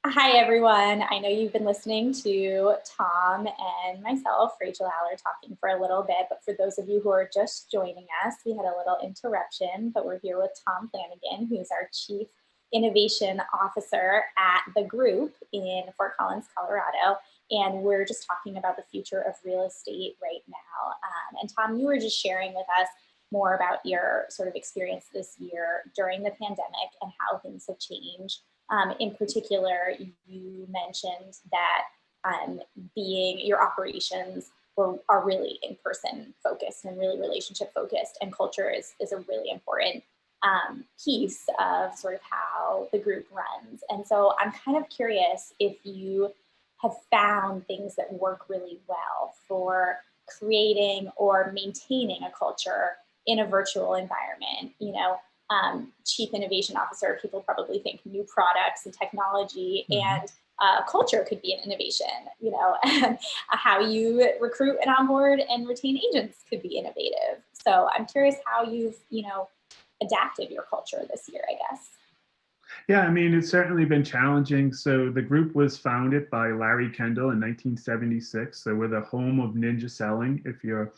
Hi, everyone. I know you've been listening to Tom and myself, Rachel Allard, talking for a little bit, but for those of you who are just joining us, we had a little interruption, but we're here with Tom Flanagan, who's our Chief Innovation Officer at the group in Fort Collins, Colorado. And we're just talking about the future of real estate right now. And Tom, you were just sharing with us more about your sort of experience this year during the pandemic and how things have changed. In particular, you mentioned that being your operations are really in-person focused and really relationship focused, and culture is a really important piece of sort of how the group runs. And so I'm kind of curious if you have found things that work really well for creating or maintaining a culture in a virtual environment. Chief innovation officer, people probably think new products and technology, and culture could be an innovation, and how you recruit and onboard and retain agents could be innovative. So I'm curious how you've, adapted your culture this year, I guess. Yeah, I mean, it's certainly been challenging. So the group was founded by Larry Kendall in 1976. So we're the home of ninja selling, if you're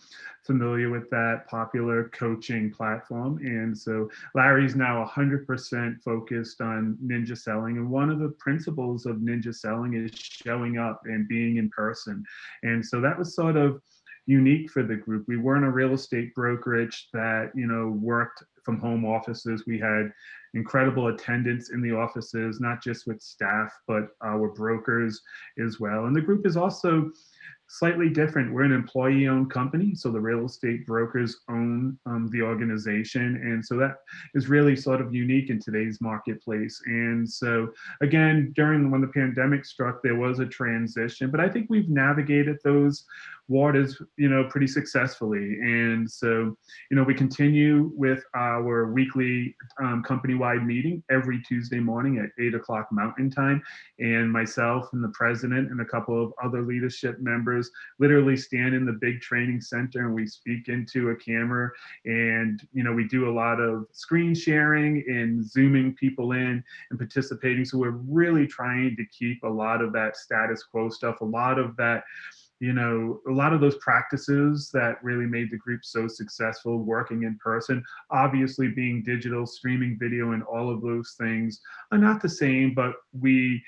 familiar with that popular coaching platform. And so Larry's now 100% focused on ninja selling. And one of the principles of ninja selling is showing up and being in person. And so that was sort of unique for the group. We weren't a real estate brokerage that, worked from home offices. We had incredible attendance in the offices, not just with staff, but our brokers as well. And the group is also slightly different. We're an employee-owned company, so the real estate brokers own the organization, and so that is really sort of unique in today's marketplace. And so, again, when the pandemic struck, there was a transition, but I think we've navigated those waters, pretty successfully. And so, we continue with our weekly company-wide meeting every Tuesday morning at 8 o'clock Mountain Time, and myself and the president and a couple of other leadership members literally stand in the big training center and we speak into a camera, and we do a lot of screen sharing and zooming people in and participating. So we're really trying to keep a lot of that status quo stuff, a lot of that, a lot of those practices that really made the group so successful working in person. Obviously, being digital, streaming video, and all of those things are not the same, but we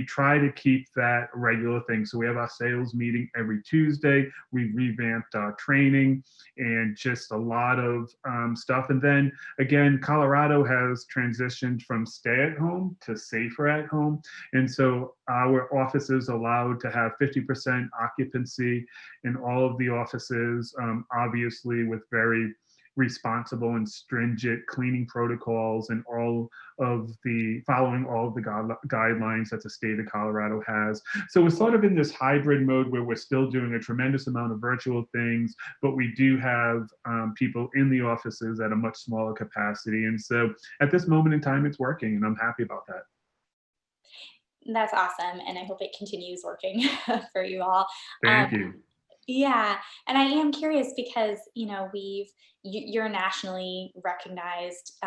try to keep that a regular thing. So we have our sales meeting every Tuesday. We revamped our training and just a lot of stuff. And then again, Colorado has transitioned from stay at home to safer at home. And so our offices allowed to have 50% occupancy in all of the offices, obviously with very responsible and stringent cleaning protocols and following all of the guidelines that the state of Colorado has. So we're sort of in this hybrid mode where we're still doing a tremendous amount of virtual things, but we do have people in the offices at a much smaller capacity. And so at this moment in time, it's working, and I'm happy about that. That's awesome, and I hope it continues working for you all. Thank you. Yeah, and I am curious because you're a nationally recognized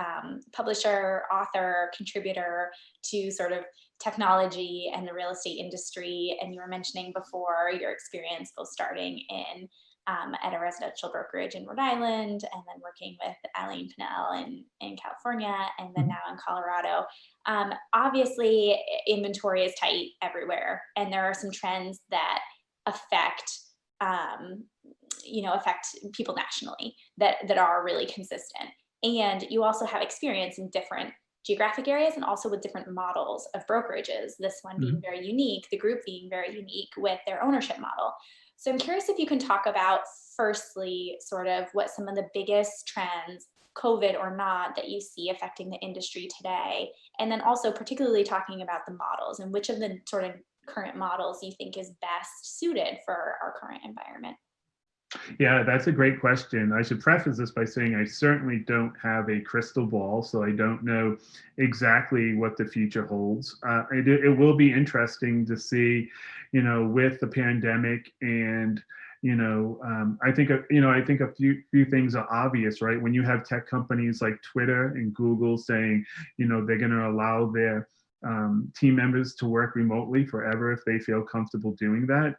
publisher, author, contributor to sort of technology and the real estate industry, and you were mentioning before your experience both starting at a residential brokerage in Rhode Island, and then working with Eileen Pinnell in California, and then now in Colorado. Obviously, inventory is tight everywhere, and there are some trends that affect people nationally that are really consistent. And you also have experience in different geographic areas and also with different models of brokerages, this one being very unique, the group being very unique with their ownership model. So I'm curious if you can talk about, firstly, sort of what some of the biggest trends, COVID or not, that you see affecting the industry today, and then also particularly talking about the models and which of the sort of current models you think is best suited for our current environment. Yeah, that's a great question. I should preface this by saying I certainly don't have a crystal ball, so I don't know exactly what the future holds. It will be interesting to see, with the pandemic and I think a few things are obvious, right? When you have tech companies like Twitter and Google saying, they're going to allow their team members to work remotely forever if they feel comfortable doing that.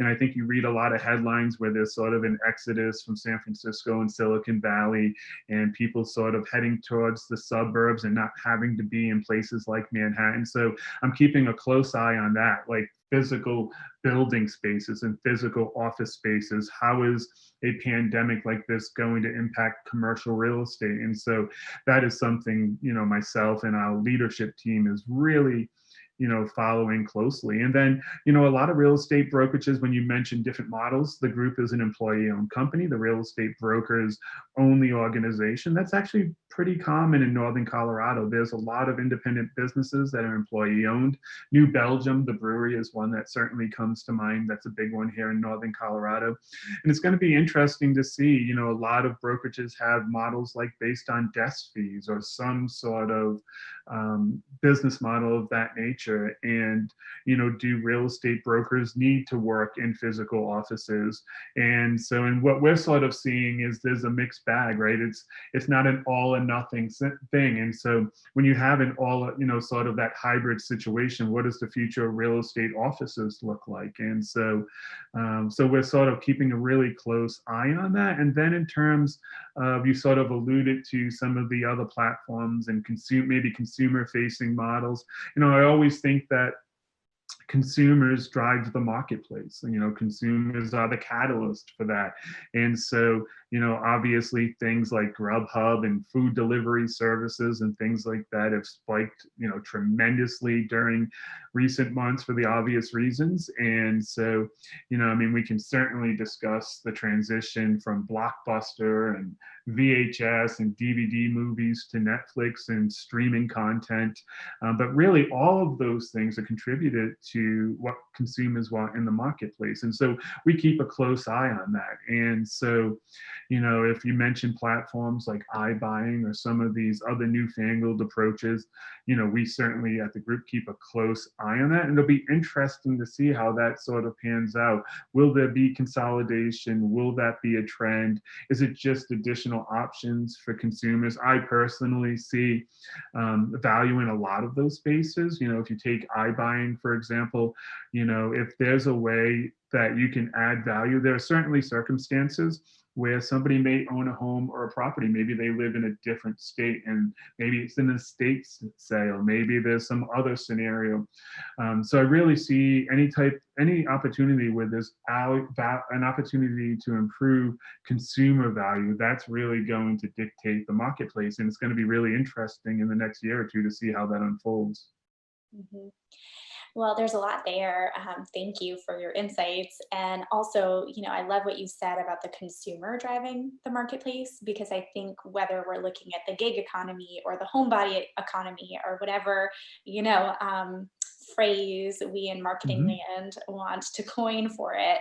I think you read a lot of headlines where there's sort of an exodus from San Francisco and Silicon Valley, and people sort of heading towards the suburbs and not having to be in places like Manhattan. So I'm keeping a close eye on that, like physical building spaces and physical office spaces. How is a pandemic like this going to impact commercial real estate? And so that is something, myself and our leadership team is really, following closely. And then, a lot of real estate brokerages, when you mention different models, the group is an employee-owned company. The real estate brokers own the organization. That's actually pretty common in Northern Colorado. There's a lot of independent businesses that are employee-owned. New Belgium, the brewery, is one that certainly comes to mind. That's a big one here in Northern Colorado. And it's going to be interesting to see, a lot of brokerages have models like based on desk fees or some sort of business model of that nature. And, do real estate brokers need to work in physical offices? And so, and what we're sort of seeing is there's a mixed bag, right? It's not an all or nothing thing. And so when you have an all, sort of that hybrid situation, what does the future of real estate offices look like? And so, so we're sort of keeping a really close eye on that. And then in terms of, you sort of alluded to some of the other platforms and maybe consumer facing models. I always think that consumers drive the marketplace. Consumers are the catalyst for that. And so, obviously things like Grubhub and food delivery services and things like that have spiked, tremendously during recent months for the obvious reasons. And so, we can certainly discuss the transition from Blockbuster and VHS and DVD movies to Netflix and streaming content. But really all of those things are contributed to what consumers want in the marketplace. And so we keep a close eye on that. And so, if you mention platforms like iBuying or some of these other newfangled approaches, we certainly at the group keep a close eye on that. And it'll be interesting to see how that sort of pans out. Will there be consolidation? Will that be a trend? Is it just additional options for consumers? I personally see value in a lot of those spaces. If you take iBuying, for example, if there's a way that you can add value, there are certainly circumstances where somebody may own a home or a property. Maybe they live in a different state and maybe it's an estate sale. Maybe there's some other scenario. So I really see any opportunity where there's an opportunity to improve consumer value. That's really going to dictate the marketplace. And it's going to be really interesting in the next year or two to see how that unfolds. Mm-hmm. Well, there's a lot there. Thank you for your insights. And also, I love what you said about the consumer driving the marketplace, because I think whether we're looking at the gig economy or the homebody economy or whatever, phrase we in marketing Mhm. land want to coin for it,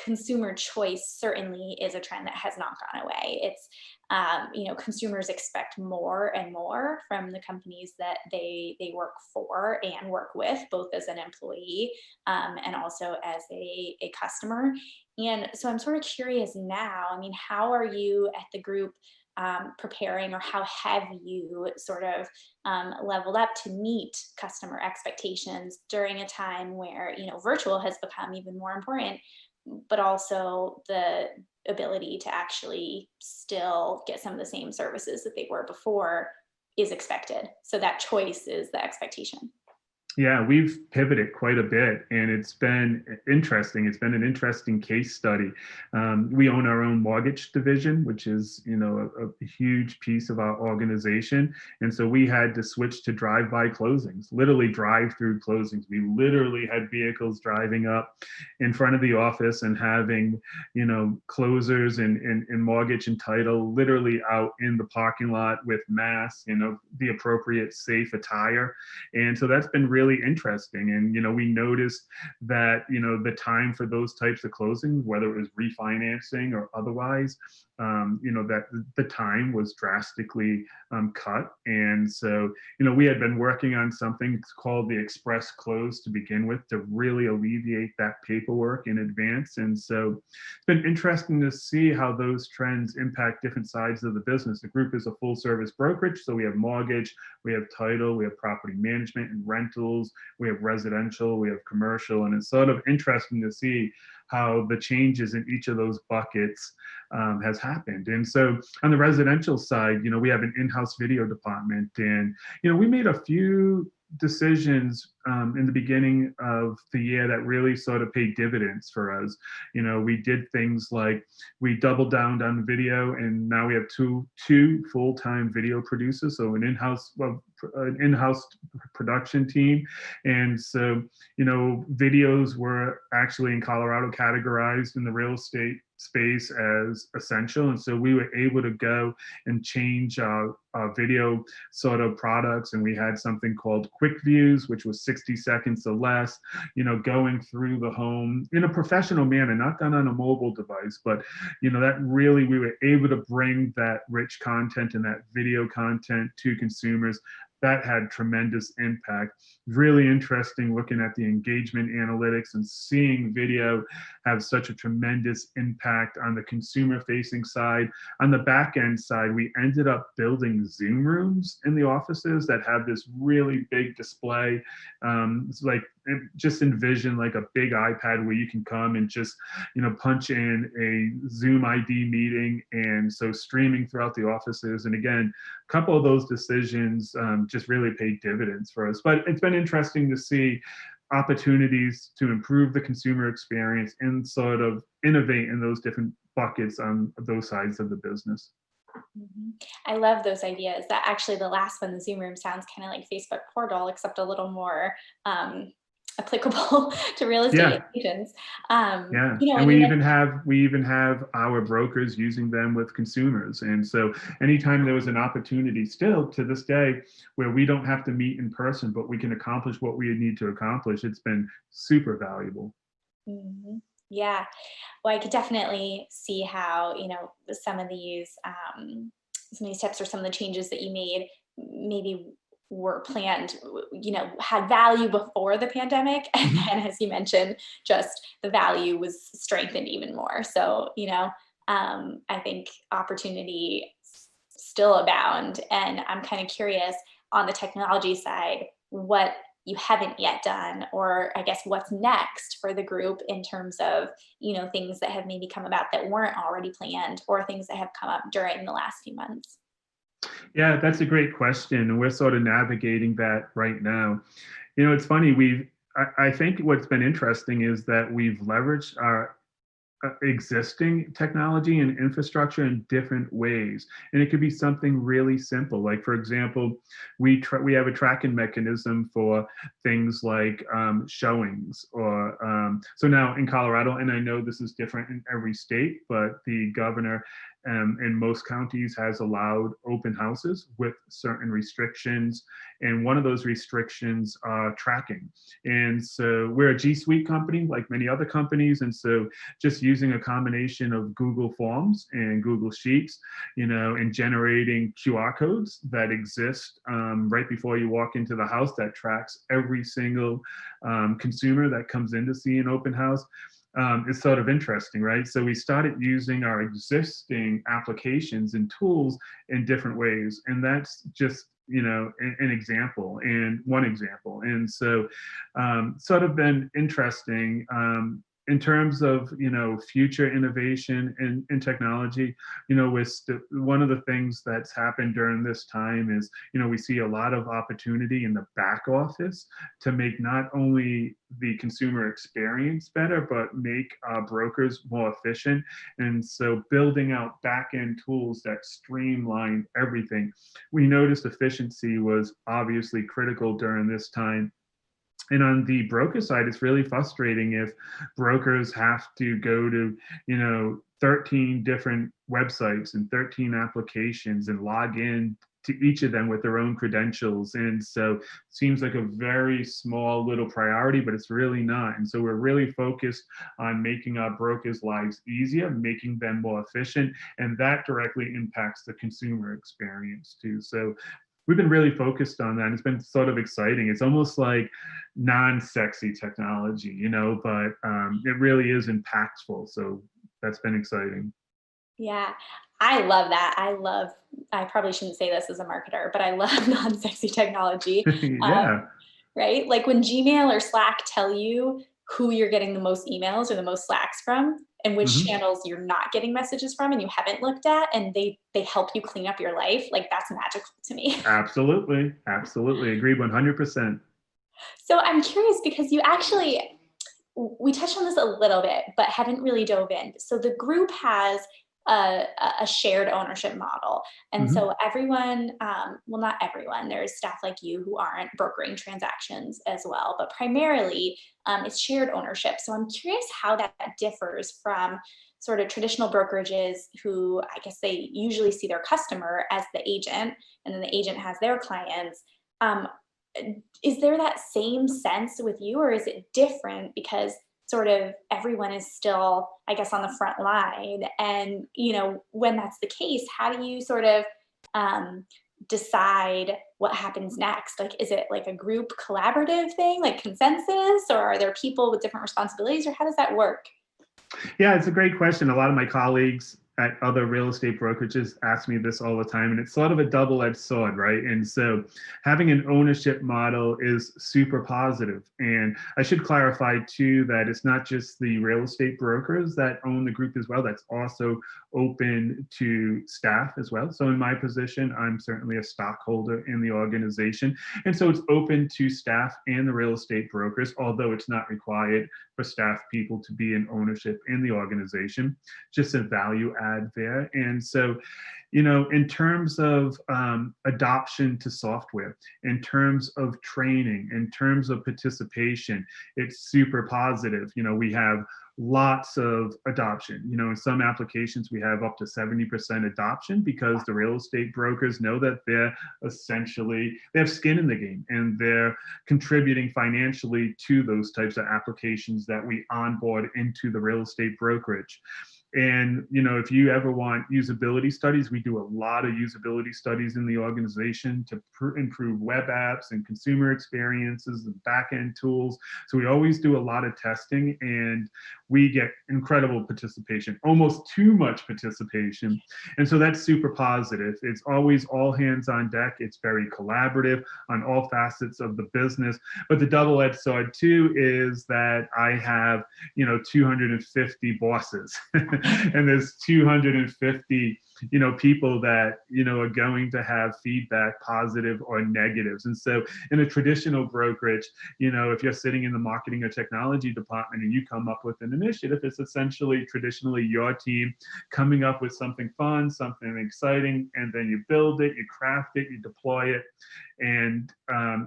consumer choice certainly is a trend that has not gone away. It's, consumers expect more and more from the companies that they work for and work with, both as an employee and also as a customer. And so I'm sort of curious now, how are you at the group preparing, or how have you sort of leveled up to meet customer expectations during a time where virtual has become even more important, but also the ability to actually still get some of the same services that they were before is expected. So that choice is the expectation. Yeah, we've pivoted quite a bit, and it's been interesting. It's been an interesting case study. We own our own mortgage division, which is, a huge piece of our organization. And so we had to switch to drive-by closings, literally drive-through closings. We literally had vehicles driving up in front of the office and having, closers and mortgage and title literally out in the parking lot with masks, the appropriate safe attire. And so that's been really interesting. And, we noticed that, the time for those types of closings, whether it was refinancing or otherwise, that the time was drastically cut. And so, we had been working on something called the express close to begin with to really alleviate that paperwork in advance. And so it's been interesting to see how those trends impact different sides of the business. The group is a full service brokerage. So we have mortgage, we have title, we have property management and rentals, we have residential, we have commercial. And it's sort of interesting to see how the changes in each of those buckets has happened. And so on the residential side, we have an in-house video department, and we made a few decisions in the beginning of the year that really sort of paid dividends for us. We did things like we doubled down on video, and now we have two full-time video producers, so an in-house production team. And so videos were actually in Colorado categorized in the real estate space as essential, and so we were able to go and change our video sort of products, and we had something called quick views, which was 60 seconds or less, going through the home in a professional manner, not done on a mobile device, but that really we were able to bring that rich content and that video content to consumers. That had tremendous impact. Really interesting looking at the engagement analytics and seeing video have such a tremendous impact on the consumer facing side. On the back end side, we ended up building Zoom rooms in the offices that have this really big display. It's like, just envision like a big iPad where you can come and just, punch in a Zoom ID meeting. And so streaming throughout the offices. And again, a couple of those decisions just really paid dividends for us. But it's been interesting to see opportunities to improve the consumer experience and sort of innovate in those different buckets on those sides of the business. I love those ideas. That actually, the last one, the Zoom room, sounds kind of like Facebook portal, except a little more applicable to real estate agents. Yeah, and we even have our brokers using them with consumers. And so anytime there was an opportunity, still to this day, where we don't have to meet in person, but we can accomplish what we need to accomplish, it's been super valuable. Mm-hmm. Yeah, well, I could definitely see how some of these steps or some of the changes that you made maybe were planned, had value before the pandemic. And then, as you mentioned, just the value was strengthened even more. So, I think opportunity still abound. And I'm kind of curious on the technology side, what you haven't yet done, or I guess what's next for the group in terms of, things that have maybe come about that weren't already planned, or things that have come up during the last few months. Yeah, that's a great question. And we're sort of navigating that right now. It's funny, I think what's been interesting is that we've leveraged our existing technology and infrastructure in different ways. And it could be something really simple. Like, for example, we have a tracking mechanism for things like showings. Or so now in Colorado, and I know this is different in every state, but the governor in most counties has allowed open houses with certain restrictions. And one of those restrictions are tracking. And so we're a G Suite company, like many other companies. And so just using a combination of Google Forms and Google Sheets, and generating QR codes that exist right before you walk into the house that tracks every single consumer that comes in to see an open house. Is sort of interesting, right? So we started using our existing applications and tools in different ways. And that's just, an example and one example. And so sort of been interesting. In terms of future innovation in technology, one of the things that's happened during this time is we see a lot of opportunity in the back office to make not only the consumer experience better, but make brokers more efficient. And so building out back end tools that streamline everything. We noticed efficiency was obviously critical during this time. And on the broker side, it's really frustrating if brokers have to go to, 13 different websites and 13 applications and log in to each of them with their own credentials. And so it seems like a very small little priority, but it's really not. And so we're really focused on making our brokers' lives easier, making them more efficient, and that directly impacts the consumer experience too. So we've been really focused on that. It's been sort of exciting. It's almost like non-sexy technology, but it really is impactful. So that's been exciting. Yeah, I love that. I probably shouldn't say this as a marketer, but I love non-sexy technology. Yeah. Right? Like when Gmail or Slack tell you who you're getting the most emails or the most Slacks from and which Hmm. channels you're not getting messages from and you haven't looked at, and they help you clean up your life, like that's magical to me. Absolutely. Absolutely. Agree 100%. So I'm curious because you actually, we touched on this a little bit, but haven't really dove in. So the group has a shared ownership model. And Hmm. so everyone, well, not everyone, there's staff like you who aren't brokering transactions as well, but primarily it's shared ownership. So I'm curious how that differs from sort of traditional brokerages who I guess they usually see their customer as the agent and then the agent has their clients. Um, is there that same sense with you, or is it different because sort of everyone is still, I guess, on the front line? And when that's the case, how do you sort of um, decide what happens next? Like, is it like a group collaborative thing, like consensus, or are there people with different responsibilities, or how does that work? Yeah, it's a great question. A lot of my colleagues at other real estate brokerages ask me this all the time, and it's sort of a double-edged sword, right? And so having an ownership model is super positive. And I should clarify too that it's not just the real estate brokers that own the group as well. That's also open to staff as well. So in my position, I'm certainly a stockholder in the organization. And so it's open to staff and the real estate brokers, although it's not required for staff people to be in ownership in the organization, just a value add there. And so, in terms of adoption to software, in terms of training, in terms of participation, it's super positive. We have lots of adoption. In some applications, we have up to 70% adoption because the real estate brokers know that they have skin in the game and they're contributing financially to those types of applications that we onboard into the real estate brokerage. And if you ever want usability studies, we do a lot of usability studies in the organization to improve web apps and consumer experiences and back-end tools. So we always do a lot of testing, and we get incredible participation, almost too much participation. And so that's super positive. It's always all hands on deck. It's very collaborative on all facets of the business. But the double-edged sword too is that I have 250 bosses and there's 250 people that are going to have feedback, positive or negatives. And so in a traditional brokerage, if you're sitting in the marketing or technology department and you come up with an initiative, it's essentially traditionally your team coming up with something fun, something exciting, and then you build it, you craft it, you deploy it, and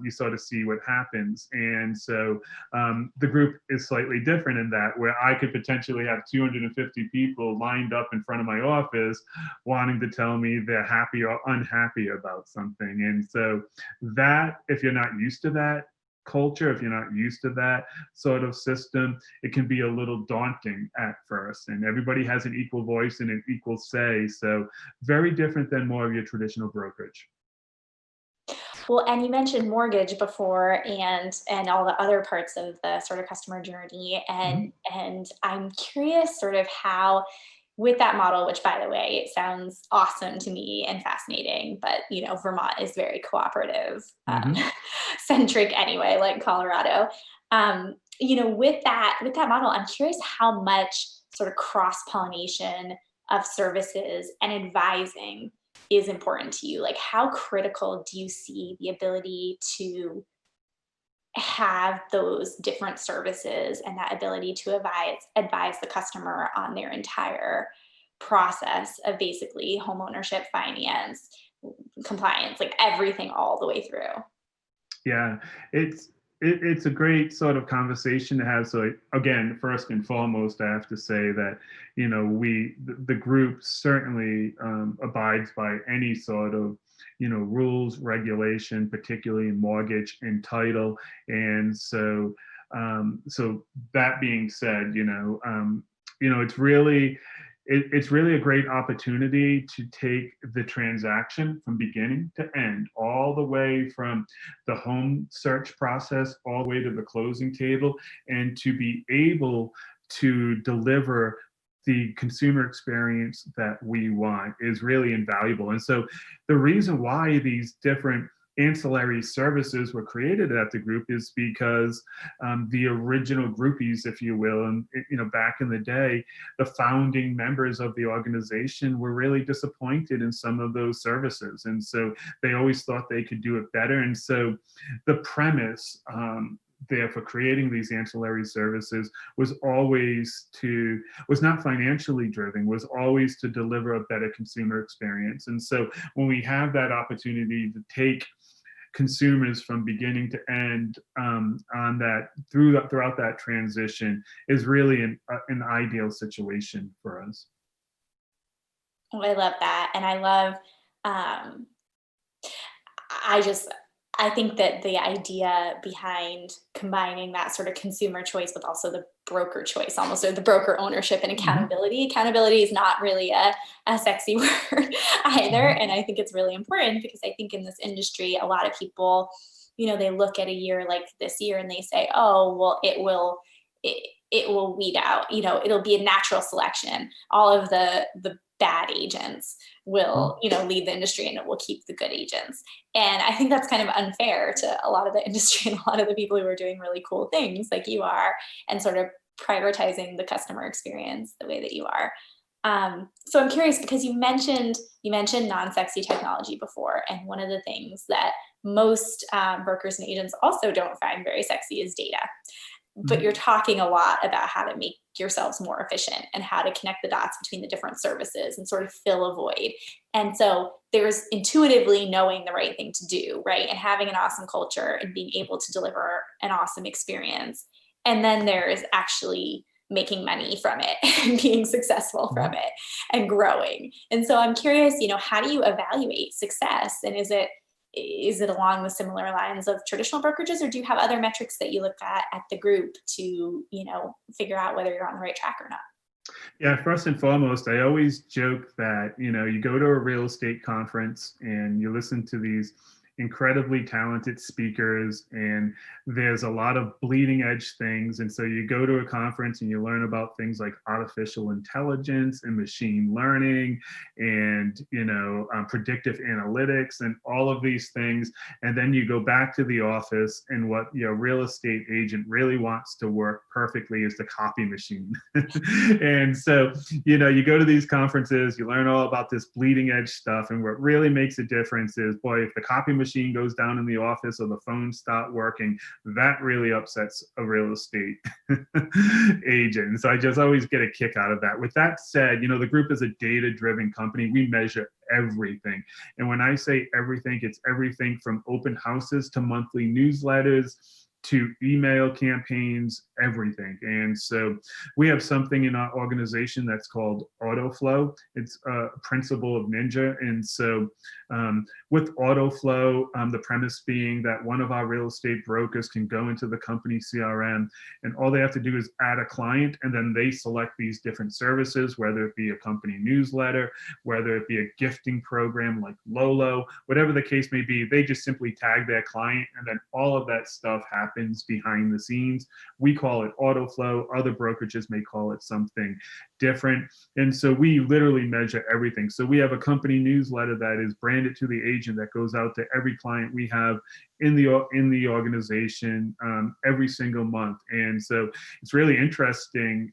you sort of see what happens. And so the group is slightly different in that, where I could potentially have 250 people lined up in front of my office wanting to tell me they're happy or unhappy about something. And so that, if you're not used to that culture, if you're not used to that sort of system, it can be a little daunting at first. And everybody has an equal voice and an equal say. So very different than more of your traditional brokerage. Well, and you mentioned mortgage before and all the other parts of the sort of customer journey. Mhm. And I'm curious sort of how with that model, which by the way, it sounds awesome to me and fascinating, but Vermont is very cooperative Mhm. centric anyway, like Colorado. With that model, I'm curious how much sort of cross pollination of services and advising is important to you. Like, how critical do you see the ability to have those different services and that ability to advise the customer on their entire process of basically homeownership, finance, compliance, like everything all the way through? Yeah, it's a great sort of conversation to have. So again, first and foremost, I have to say that the group certainly abides by any sort of rules, regulation, particularly in mortgage and title. And so that being said, it's really a great opportunity to take the transaction from beginning to end, all the way from the home search process all the way to the closing table, and to be able to deliver the consumer experience that we want is really invaluable. And so the reason why these different ancillary services were created at the group is because the original groupies, if you will, and back in the day, the founding members of the organization were really disappointed in some of those services, and so they always thought they could do it better. And so the premise there for creating these ancillary services was not financially driven, was always to deliver a better consumer experience. And so when we have that opportunity to take consumers from beginning to end on that throughout that transition is really an ideal situation for us. Oh, I love that. And I love, I think that the idea behind combining that sort of consumer choice with also the broker choice, almost, or the broker ownership and accountability. Mm-hmm. Accountability is not really a sexy word either. Mm-hmm. And I think it's really important because I think in this industry, a lot of people, they look at a year like this year and they say, oh, well, it will weed out, it'll be a natural selection. All of the bad agents will, leave the industry, and it will keep the good agents. And I think that's kind of unfair to a lot of the industry and a lot of the people who are doing really cool things like you are, and sort of prioritizing the customer experience the way that you are. So I'm curious, because you mentioned non-sexy technology before, and one of the things that most brokers and agents also don't find very sexy is data. But you're talking a lot about how to make yourselves more efficient and how to connect the dots between the different services and sort of fill a void. And so there's intuitively knowing the right thing to do, right? And having an awesome culture and being able to deliver an awesome experience. And then there's actually making money from it and being successful from it and growing. And so I'm curious, how do you evaluate success? And is it along the similar lines of traditional brokerages, or do you have other metrics that you look at the group to, figure out whether you're on the right track or not? Yeah, first and foremost, I always joke that, you go to a real estate conference and you listen to these incredibly talented speakers, and there's a lot of bleeding edge things. And so you go to a conference and you learn about things like artificial intelligence and machine learning and predictive analytics and all of these things. And then you go back to the office, and what your real estate agent really wants to work perfectly is the copy machine. And so you go to these conferences, you learn all about this bleeding edge stuff, and what really makes a difference is, boy, if the copy machine goes down in the office or the phones stop working, that really upsets a real estate agent. And so I just always get a kick out of that. With that said, the group is a data-driven company. We measure everything. And when I say everything, it's everything from open houses to monthly newsletters to email campaigns, everything. And so we have something in our organization that's called AutoFlow. It's a principle of Ninja. And so with AutoFlow, the premise being that one of our real estate brokers can go into the company CRM, and all they have to do is add a client, and then they select these different services, whether it be a company newsletter, whether it be a gifting program like Lolo, whatever the case may be. They just simply tag their client, and then all of that stuff happens behind the scenes. We call it AutoFlow. Other brokerages may call it something different. And so we literally measure everything. So we have a company newsletter that is branded to the agent that goes out to every client we have in the organization every single month. And so it's really interesting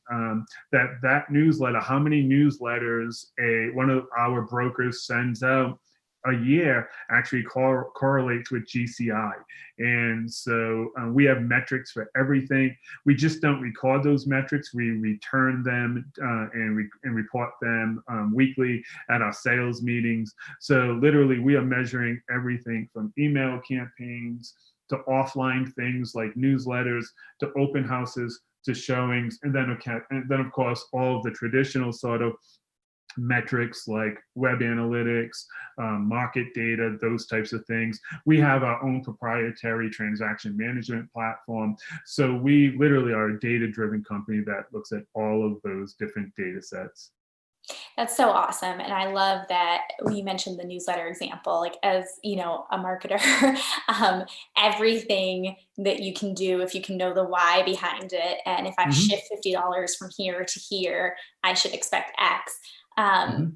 that newsletter, how many newsletters one of our brokers sends out a year actually correlates with GCI. And so we have metrics for everything. We just don't record those metrics. We return them and report them weekly at our sales meetings. So literally we are measuring everything from email campaigns to offline things like newsletters to open houses to showings, and then of course all of the traditional sort of metrics like web analytics, market data, those types of things. We have our own proprietary transaction management platform. So we literally are a data-driven company that looks at all of those different data sets. That's so awesome. And I love that you mentioned the newsletter example. Like, as you know, a marketer, everything that you can do, if you can know the why behind it, and if I Mm-hmm. shift $50 from here to here, I should expect X. Mm-hmm.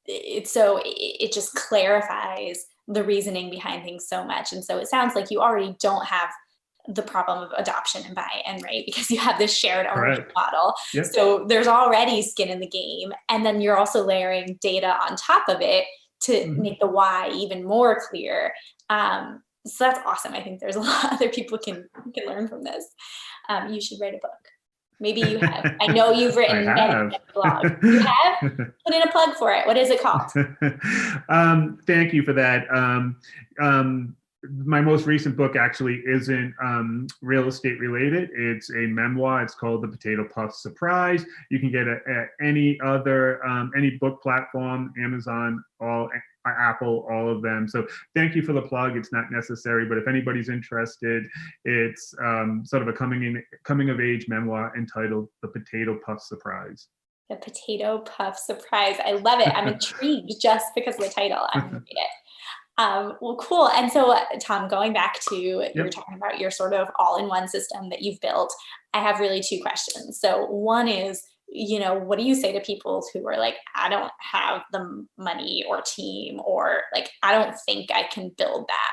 It just clarifies the reasoning behind things so much. And so it sounds like you already don't have the problem of adoption and buy-in, right? Because you have this shared ownership Correct. model. Yep. So there's already skin in the game. And then you're also layering data on top of it to Mm-hmm. make the why even more clear. So that's awesome. I think there's a lot other people can learn from this. You should write a book. Maybe you have. I know you've I written many have. blogs. You have? Put in a plug for it. What is it called? Thank you for that. My most recent book actually isn't real estate related. It's a memoir. It's called The Potato Puff Surprise. You can get it at any other, any book platform, Amazon, Apple, all of them. So thank you for the plug. It's not necessary, but if anybody's interested, it's sort of a coming of age memoir entitled The Potato Puff Surprise. The Potato Puff Surprise. I love it. I'm intrigued just because of the title. I'm going to read it. Well, cool. And so, Tom, going back to, you were talking about your sort of all-in-one system that you've built. I have really two questions. So one is, what do you say to people who are like, I don't have the money or team, or like, I don't think I can build that?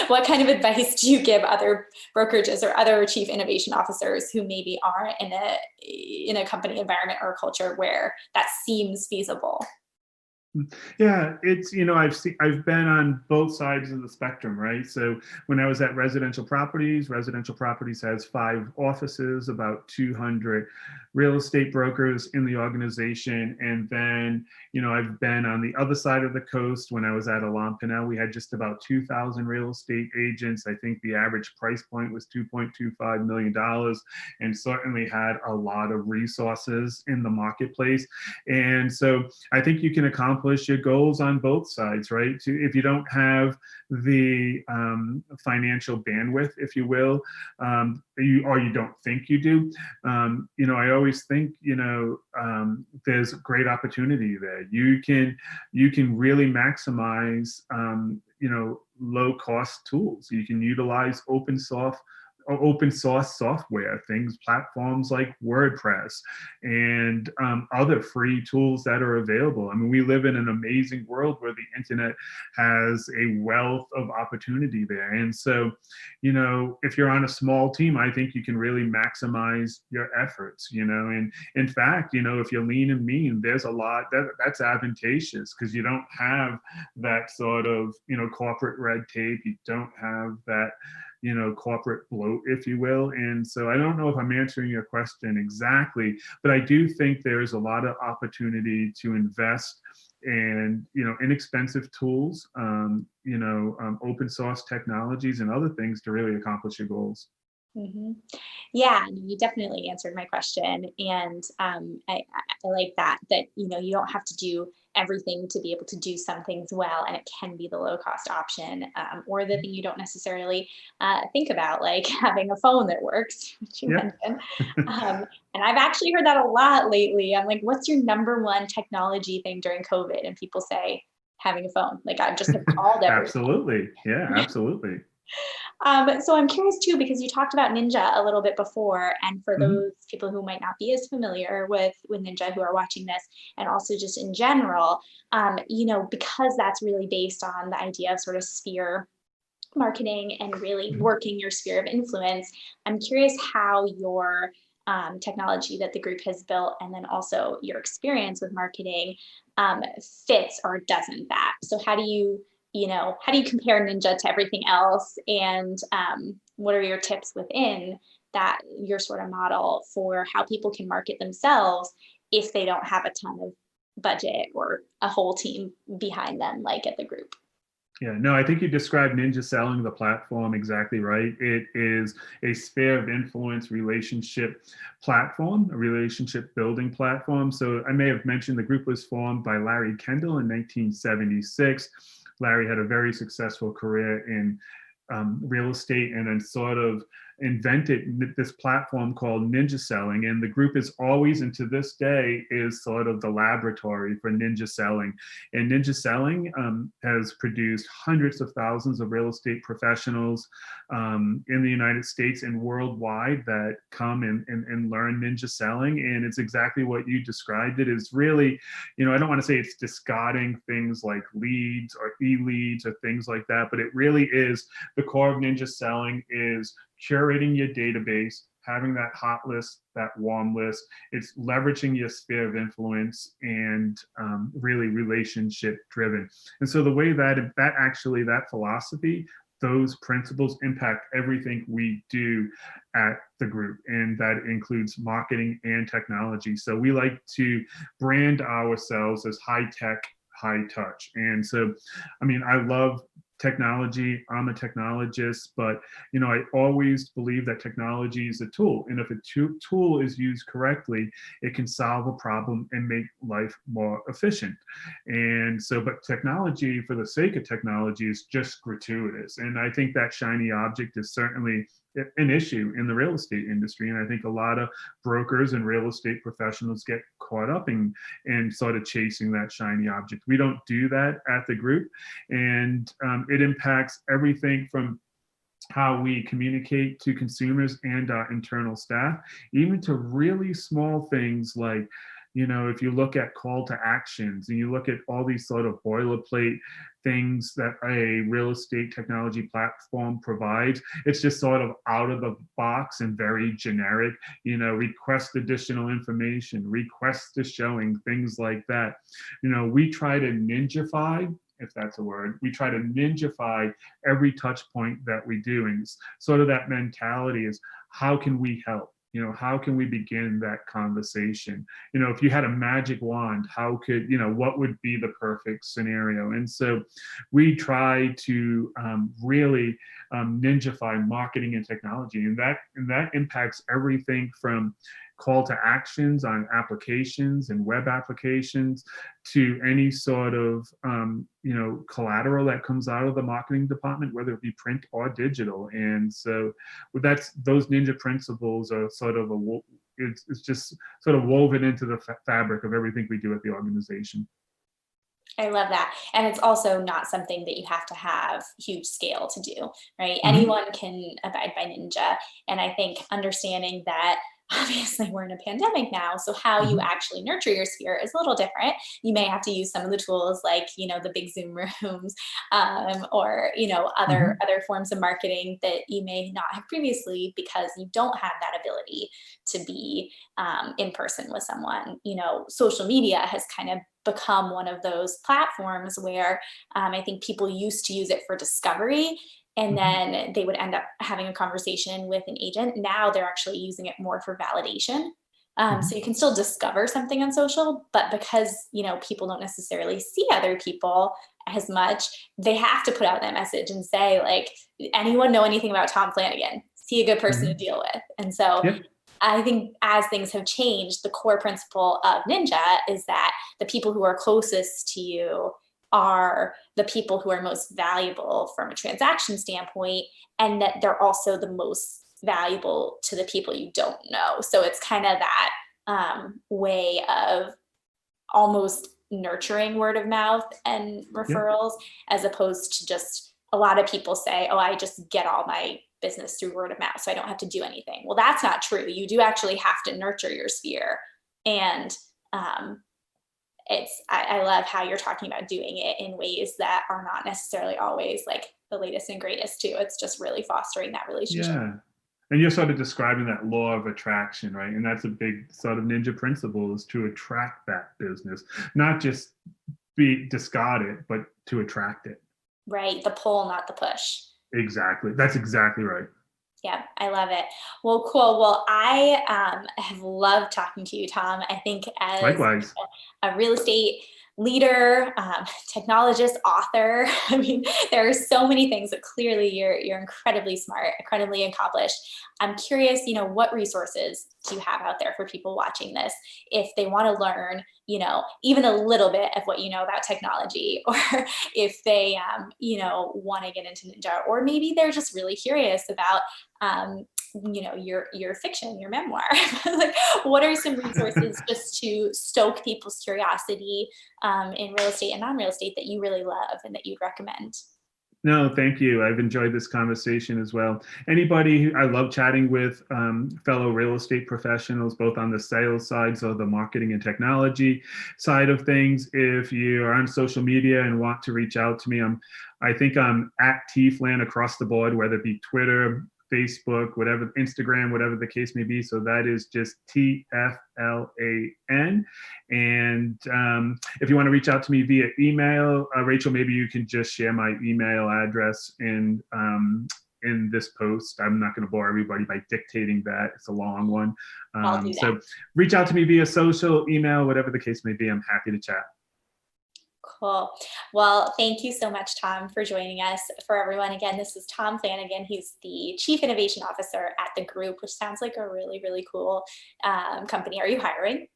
What kind of advice do you give other brokerages or other chief innovation officers who maybe are in a company environment or culture where that seems feasible? Yeah, it's, I've been on both sides of the spectrum, right? So when I was at Residential Properties has 5 offices, about 200 real estate brokers in the organization. And then, I've been on the other side of the coast. When I was at Allard, we had just about 2,000 real estate agents. I think the average price point was $2.25 million, and certainly had a lot of resources in the marketplace. And so I think you can accomplish your goals on both sides, right? If you don't have the financial bandwidth, if you will, or you don't think you do, I always think, there's great opportunity there. You can really maximize, low cost tools. You can utilize open source software, platforms like WordPress and other free tools that are available. I mean, we live in an amazing world where the internet has a wealth of opportunity there. And so, if you're on a small team, I think you can really maximize your efforts, and in fact, if you're lean and mean, there's a lot that's advantageous because you don't have that sort of, corporate red tape. You don't have that, corporate bloat, if you will. And so I don't know if I'm answering your question exactly, but I do think there's a lot of opportunity to invest in, inexpensive tools, open source technologies and other things to really accomplish your goals. Mm-hmm. Yeah, you definitely answered my question. And I like that, you don't have to do everything to be able to do some things well, and it can be the low cost option, or the thing you don't necessarily think about, like having a phone that works, which you mentioned. And I've actually heard that a lot lately. I'm like, what's your number one technology thing during COVID? And people say, having a phone. Like, I just have called everyone. Absolutely. Yeah, absolutely. So I'm curious too, because you talked about Ninja a little bit before, and for those people who might not be as familiar with Ninja who are watching this, and also just in general, because that's really based on the idea of sort of sphere marketing and really working your sphere of influence. I'm curious how your technology that the group has built, and then also your experience with marketing, fits or doesn't that. So how do you compare Ninja to everything else? And what are your tips within that, your sort of model for how people can market themselves if they don't have a ton of budget or a whole team behind them, like at the group? Yeah, no, I think you described Ninja Selling, the platform, exactly right. It is a sphere of influence relationship platform, a relationship building platform. So I may have mentioned the group was formed by Larry Kendall in 1976. Larry had a very successful career in real estate, and then sort of invented this platform called Ninja Selling. And the group is always, and to this day, is sort of the laboratory for Ninja Selling. And Ninja Selling has produced hundreds of thousands of real estate professionals in the United States and worldwide that come and learn Ninja Selling. And it's exactly what you described. It is really, I don't want to say it's discarding things like leads or e-leads or things like that, but it really is the core of Ninja Selling is curating your database, having that hot list, that warm list. It's leveraging your sphere of influence and really relationship driven. And so the way that philosophy, those principles impact everything we do at the group, and that includes marketing and technology. So we like to brand ourselves as high tech, high touch. And so, I love technology. I'm a technologist, but I always believe that technology is a tool, and if a tool is used correctly, it can solve a problem and make life more efficient. And so, but technology for the sake of technology is just gratuitous, and I think that shiny object is certainly an issue in the real estate industry. And I think a lot of brokers and real estate professionals get caught up in sort of chasing that shiny object. We don't do that at the group. And it impacts everything from how we communicate to consumers and our internal staff, even to really small things like, if you look at call to actions and you look at all these sort of boilerplate things that a real estate technology platform provides, it's just sort of out of the box and very generic, request additional information, request a showing, things like that. We try to ninjafy, if that's a word, we try to ninjafy every touch point that we do. And sort of that mentality is, how can we help? How can we begin that conversation? If you had a magic wand, how could, what would be the perfect scenario? And so we try to really ninjafy marketing and technology. And that impacts everything from call to actions on applications and web applications to any sort of collateral that comes out of the marketing department, whether it be print or digital. And so those ninja principles are sort of it's just sort of woven into the fabric of everything we do at the organization. I love that. And it's also not something that you have to have huge scale to do, right? Mm-hmm. Anyone can abide by Ninja. And I think understanding that obviously we're in a pandemic now, so how you actually nurture your sphere is a little different. You may have to use some of the tools like, the big Zoom rooms, or, other forms of marketing that you may not have previously because you don't have that ability to be in person with someone. Social media has kind of become one of those platforms where I think people used to use it for discovery, and then they would end up having a conversation with an agent. Now they're actually using it more for validation. So you can still discover something on social, but because, people don't necessarily see other people as much, they have to put out that message and say, like, anyone know anything about Tom Flanagan? Is he a good person to deal with? And so I think as things have changed, the core principle of Ninja is that the people who are closest to you are the people who are most valuable from a transaction standpoint, and that they're also the most valuable to the people you don't know. So it's kind of that way of almost nurturing word of mouth and referrals, as opposed to just a lot of people say, oh, I just get all my business through word of mouth, so I don't have to do anything. Well, that's not true. You do actually have to nurture your sphere. And I love how you're talking about doing it in ways that are not necessarily always like the latest and greatest too. It's just really fostering that relationship. Yeah. And you're sort of describing that law of attraction, right? And that's a big sort of ninja principle, is to attract that business, not just discard it, but to attract it. Right. The pull, not the push. Exactly. That's exactly right. Yeah, I love it. Well, cool. Well, I have loved talking to you, Tom. I think as Likewise. a real estate leader, technologist, author. I mean, there are so many things that clearly you're incredibly smart, incredibly accomplished. I'm curious, what resources do you have out there for people watching this if they want to learn, even a little bit of what you know about technology, or if they, want to get into Ninja, or maybe they're just really curious about, your fiction, your memoir. Like, what are some resources just to stoke people's curiosity in real estate and non-real estate that you really love and that you'd recommend? No, thank you. I've enjoyed this conversation as well. Anybody, I love chatting with fellow real estate professionals, both on the sales side, so the marketing and technology side of things. If you are on social media and want to reach out to me, I think I'm at TFlan across the board, whether it be Twitter, Facebook, whatever, Instagram, whatever the case may be. So that is just TFLAN. And if you want to reach out to me via email, Rachel, maybe you can just share my email address in this post. I'm not going to bore everybody by dictating that. It's a long one. So reach out to me via social, email, whatever the case may be. I'm happy to chat. Cool. Well, thank you so much, Tom, for joining us. For everyone, again, this is Tom Flanagan. He's the Chief Innovation Officer at The Group, which sounds like a really, really cool company. Are you hiring?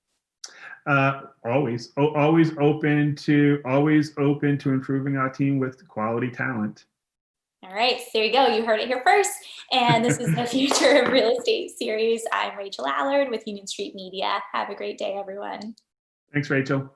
Always open to improving our team with quality talent. All right, so there you go. You heard it here first. And this is the Future of Real Estate series. I'm Rachel Allard with Union Street Media. Have a great day, everyone. Thanks, Rachel.